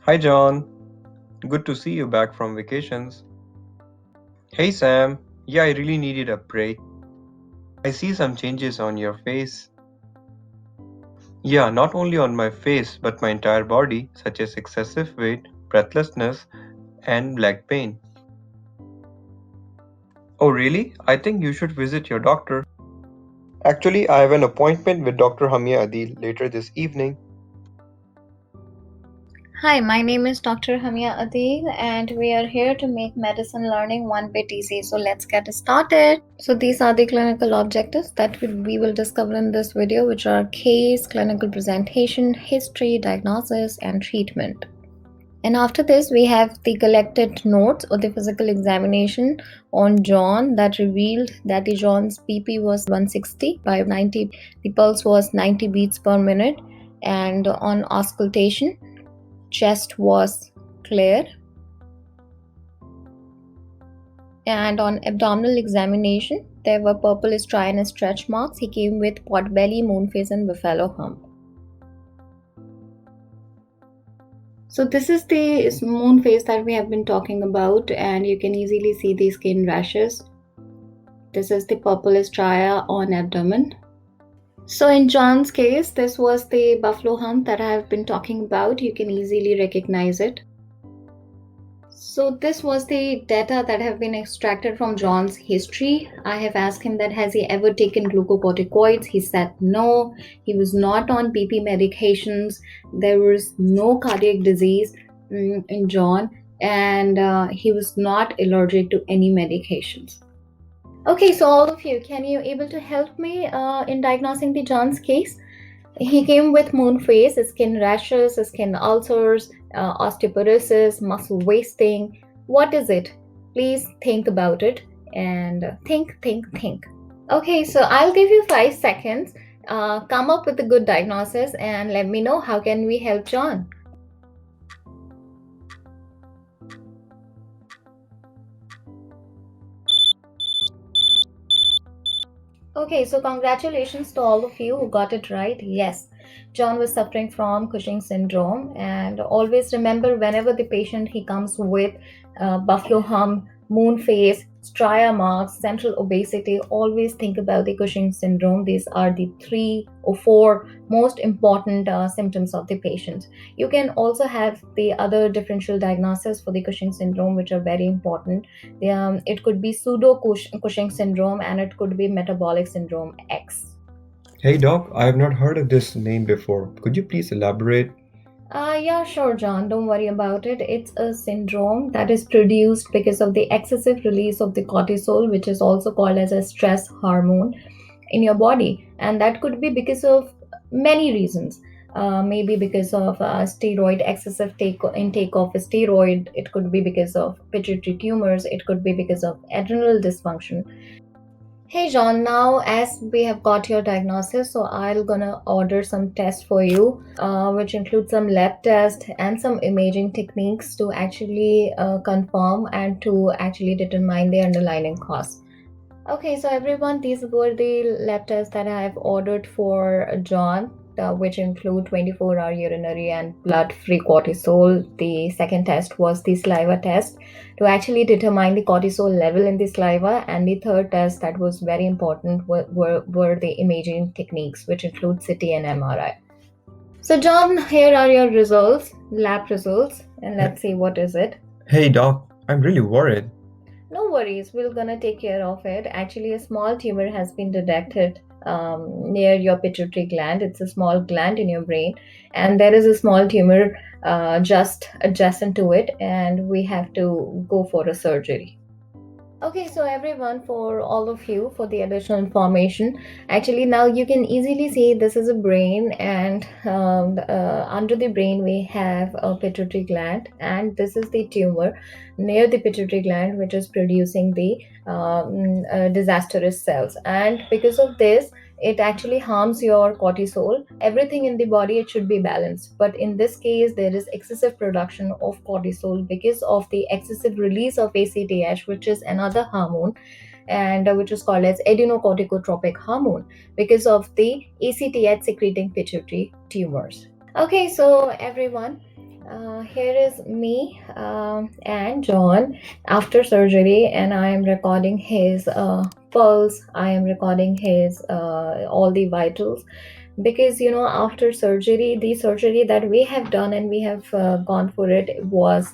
Hi John, good to see you back from vacations. Hey Sam, yeah, I really needed a break. I see some changes on your face. Yeah, not only on my face, but my entire body, such as excessive weight, breathlessness, and leg pain. Oh, really? I think you should visit your doctor. Actually, I have an appointment with Dr. Hamia Adil later this evening. Hi, my name is Dr. Hamia Adil, and we are here to make medicine learning one bit easy. So let's get started. So these are the clinical objectives that we will discover in this video, which are case, clinical presentation, history, diagnosis, and treatment. And after this, we have the collected notes of the physical examination on John that revealed that the John's BP was 160 by 90, the pulse was 90 beats per minute, and on auscultation, chest was clear, and on abdominal examination there were purple striae and stretch marks. He came with pot belly, moon face, and buffalo hump. So this is the moon face that we have been talking about, and you can easily see the skin rashes. This is the purple striae on abdomen. So in John's case, this was the buffalo hump that I have been talking about. You can easily recognize it. So this was the data that have been extracted from John's history. I have asked him that has he ever taken glucocorticoids. He said no. He was not on BP medications. There was no cardiac disease in John, and he was not allergic to any medications. Okay, so all of you, can you able to help me in diagnosing the John's case? He came with moon face, skin rashes, skin ulcers, osteoporosis, muscle wasting. What is it? Please think about it and think. Okay, so I'll give you 5 seconds. Come up with a good diagnosis and let me know how can we help John. Okay, so congratulations to all of you who got it right. Yes, John was suffering from Cushing syndrome, and always remember whenever the patient he comes with buffalo hump, moon face, stria marks, central obesity, always think about the Cushing syndrome. These are the 3 or 4 most important symptoms of the patient. You can also have the other differential diagnosis for the Cushing syndrome, which are very important. It could be pseudo Cushing syndrome, and it could be metabolic syndrome X. Hey doc, I have not heard of this name before. Could you please elaborate? Yeah, sure, John. Don't worry about it. It's a syndrome that is produced because of the excessive release of the cortisol, which is also called as a stress hormone in your body. And that could be because of many reasons. Maybe because of steroid, excessive intake of a steroid. It could be because of pituitary tumors. It could be because of adrenal dysfunction. Hey John, now as we have got your diagnosis, so I'm gonna order some tests for you, which include some lab tests and some imaging techniques to actually confirm and to actually determine the underlying cause. Okay, so everyone, these were the lab tests that I have ordered for John, which include 24-hour urinary and blood-free cortisol. The second test was the saliva test to actually determine the cortisol level in the saliva. And the third test that was very important were the imaging techniques, which include CT and MRI. So John, here are your results, lab results, and let's see what is it. Hey doc, I'm really worried. No worries, we're gonna take care of it. Actually, a small tumor has been detected near your pituitary gland. It's a small gland in your brain, and there is a small tumor just adjacent to it, and we have to go for a surgery. Okay, so everyone, for all of you, for the additional information, actually now you can easily see this is a brain, and under the brain we have a pituitary gland, and this is the tumor near the pituitary gland, which is producing the disastrous cells. And because of this, it actually harms your cortisol. Everything in the body, it should be balanced, but in this case there is excessive production of cortisol because of the excessive release of ACTH, which is another hormone, and which is called as adrenocorticotropic hormone, because of the ACTH secreting pituitary tumors. Okay, so everyone, Here is me and John after surgery, and I am recording his pulse. I am recording his all the vitals, because after surgery, the surgery that we have done and we have gone for it was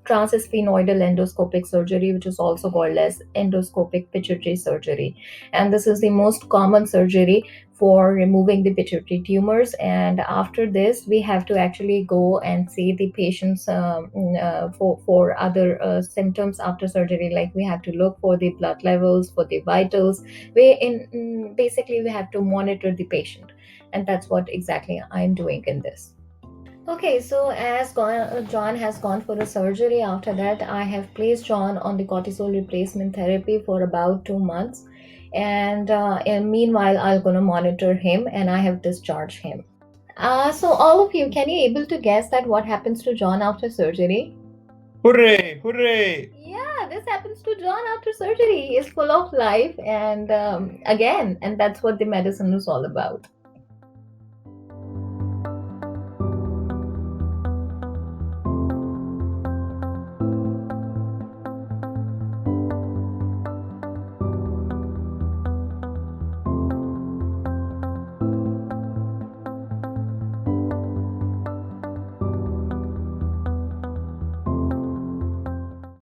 transsphenoidal endoscopic surgery, which is also called as endoscopic pituitary surgery, and this is the most common surgery for removing the pituitary tumors. And after this, we have to actually go and see the patients for other symptoms after surgery. Like, we have to look for the blood levels, for the vitals. Basically, we have to monitor the patient, and that's what exactly I'm doing in this. Okay, so as John has gone for the surgery, after that, I have placed John on the cortisol replacement therapy for about 2 months. And meanwhile, I'm going to monitor him and I have discharged him. So, all of you, can you able to guess that what happens to John after surgery? Hooray! Hooray! Yeah, this happens to John after surgery. He is full of life and again, and that's what the medicine is all about.